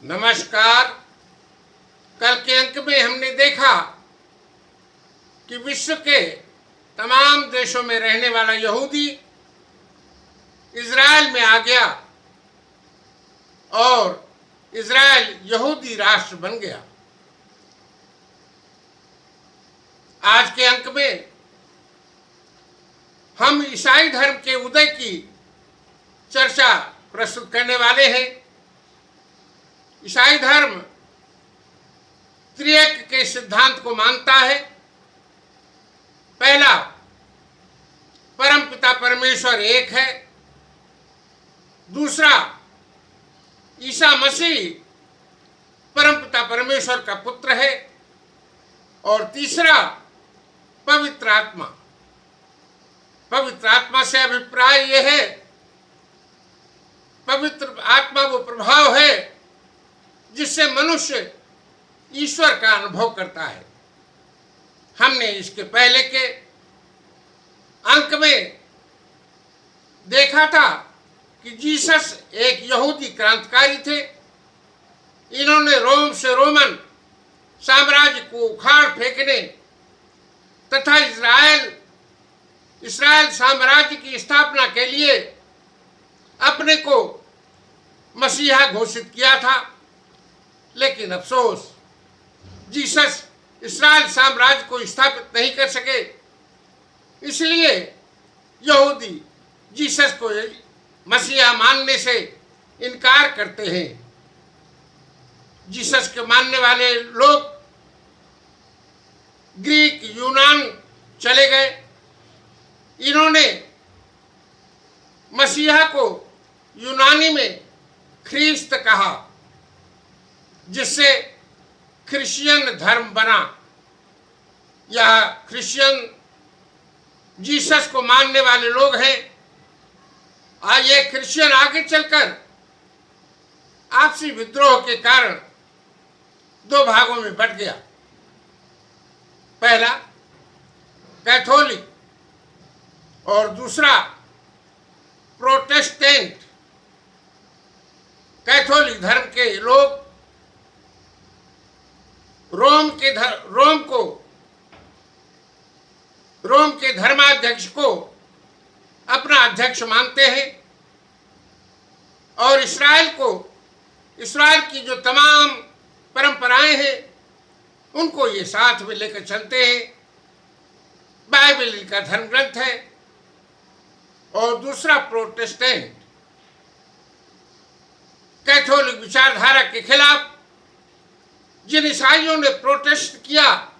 नमस्कार। कल के अंक में हमने देखा कि विश्व के तमाम देशों में रहने वाला यहूदी इज़राइल में आ गया और इज़राइल यहूदी राष्ट्र बन गया। आज के अंक में हम ईसाई धर्म के उदय की चर्चा प्रस्तुत करने वाले हैं। ईसाई धर्म त्रिएक के सिद्धांत को मानता है। पहला, परमपिता परमेश्वर एक है। दूसरा, ईसा मसीह परमपिता परमेश्वर का पुत्र है। और तीसरा, पवित्र आत्मा। पवित्र आत्मा से अभिप्राय यह है, पवित्र आत्मा वो प्रभाव है जिससे मनुष्य ईश्वर का अनुभव करता है। हमने इसके पहले के अंक में देखा था कि जीसस एक यहूदी क्रांतिकारी थे। इन्होंने रोम से रोमन साम्राज्य को उखाड़ फेंकने तथा इस्राएल साम्राज्य की स्थापना के लिए अपने को मसीहा घोषित किया था। लेकिन अफसोस, जीसस इस्राएल साम्राज्य को स्थापित नहीं कर सके। इसलिए यहूदी जीसस को मसीहा मानने से इनकार करते हैं। जीसस के मानने वाले लोग ग्रीक यूनान चले गए। इन्होंने मसीहा को यूनानी में ख्रीस्त कहा, जिससे क्रिश्चियन धर्म बना। यह क्रिश्चियन जीसस को मानने वाले लोग हैं। आज ये क्रिश्चियन आगे चलकर आपसी विद्रोह के कारण दो भागों में बंट गया। पहला, कैथोलिक और दूसरा प्रोटेस्टेंट। कैथोलिक धर्म के लोग रोम के धर्माध्यक्ष को अपना अध्यक्ष मानते हैं और इस्राएल की जो तमाम परंपराएं हैं उनको ये साथ में लेकर चलते हैं। बाइबल इनका धर्म ग्रंथ है। और दूसरा, प्रोटेस्टेंट, कैथोलिक विचारधारा के खिलाफ जिन ईसाइयों ने प्रोटेस्ट किया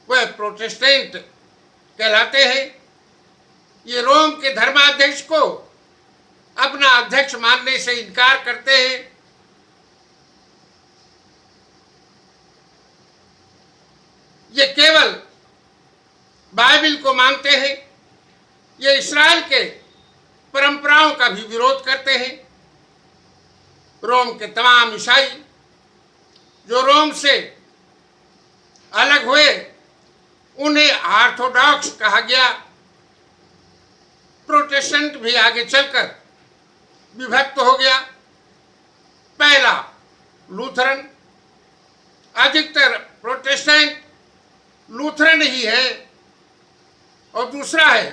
वह प्रोटेस्टेंट कहलाते हैं। ये रोम के धर्माध्यक्ष को अपना अध्यक्ष मानने से इनकार करते हैं। ये केवल बाइबल को मानते हैं। ये इस्राएल के परंपराओं का भी विरोध करते हैं। रोम के तमाम ईसाई जो रोम से अलग हुए उन्हें ऑर्थोडॉक्स कहा गया। प्रोटेस्टेंट भी आगे चलकर विभक्त हो गया। पहला, लूथरन। अधिकतर प्रोटेस्टेंट लूथरन ही है। और दूसरा है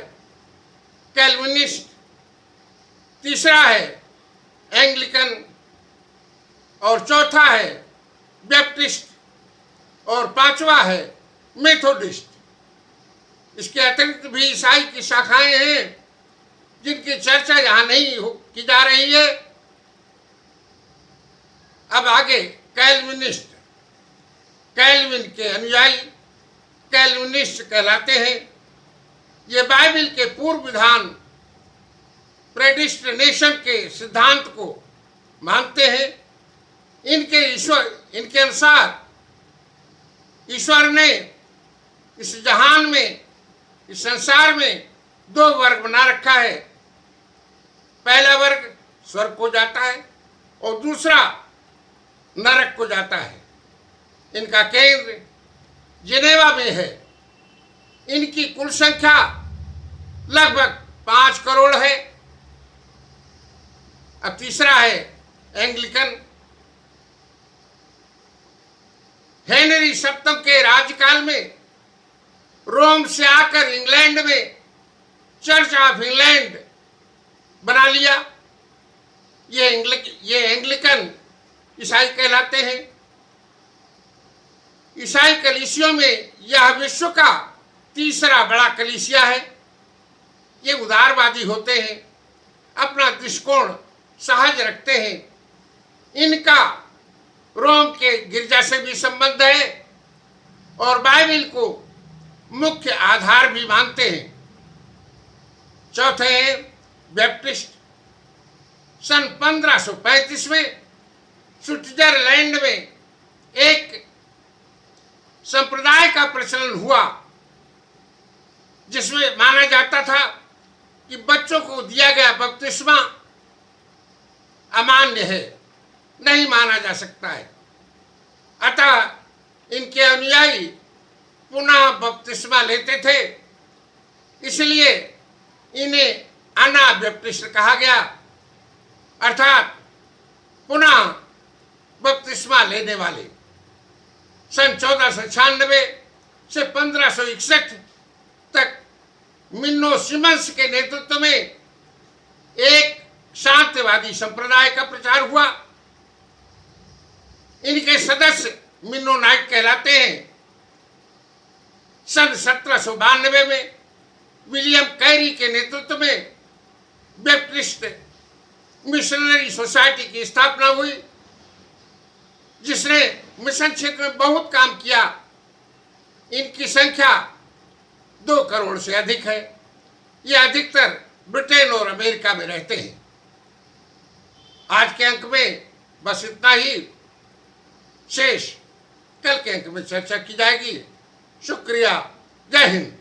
कैल्विनिस्ट। तीसरा है एंग्लिकन। और चौथा है बैप्टिस्ट। और पांचवा है मेथोडिस्ट। इसके अतिरिक्त भी ईसाई की शाखाएं हैं जिनकी चर्चा यहाँ नहीं की जा रही है। अब आगे कैल्विनिस्ट। कैल्विन के अनुयायी कैल्विनिस्ट कहलाते हैं। ये बाइबल के पूर्व विधान प्रेडिस्टिनेशन के सिद्धांत को मानते हैं। इनके अनुसार ईश्वर ने इस जहान में, इस संसार में दो वर्ग बना रखा है। पहला वर्ग स्वर्ग को जाता है और दूसरा नरक को जाता है। इनका केंद्र जिनेवा में है। इनकी कुल संख्या लगभग 5 करोड़ है। अब तीसरा है एंग्लिकन। हेनरी सप्तम के राज्यकाल में रोम से आकर इंग्लैंड में चर्च ऑफ इंग्लैंड बना लिया। ये एंग्लिकन ईसाई कहलाते हैं। ईसाई कलीसियों में यह विश्व का तीसरा बड़ा कलीसिया है। ये उदारवादी होते हैं, अपना दृष्टिकोण सहज रखते हैं। इनका रोम के गिरजा से भी संबंध है और बाइबल को मुख्य आधार भी मानते हैं। चौथे हैं बैप्टिस्ट। सन 1535 में स्विट्जरलैंड में एक संप्रदाय का प्रचलन हुआ जिसमें माना जाता था कि बच्चों को दिया गया बपतिस्मा अमान्य है, नहीं माना जा सकता है। अतः इनके अनुयायी पुनः बपतिस्मा लेते थे, इसलिए इन्हें अना बैप्टिस्ट कहा गया, अर्थात पुनः बपतिस्मा लेने वाले। सन 1496 से 1561 तक मिन्नो सिमंस के नेतृत्व में एक शांतिवादी संप्रदाय का प्रचार हुआ। इनके सदस्य मिन्नोनाइट कहलाते हैं। सन 1792 में विलियम कैरी के नेतृत्व में बैप्टिस्ट मिशनरी सोसाइटी की स्थापना हुई, जिसने मिशन क्षेत्र में बहुत काम किया। इनकी संख्या 2 करोड़ से अधिक है। ये अधिकतर ब्रिटेन और अमेरिका में रहते हैं। आज के अंक में बस इतना ही। शेष कल के अंक में चर्चा की जाएगी। शुक्रिया। जय हिंद।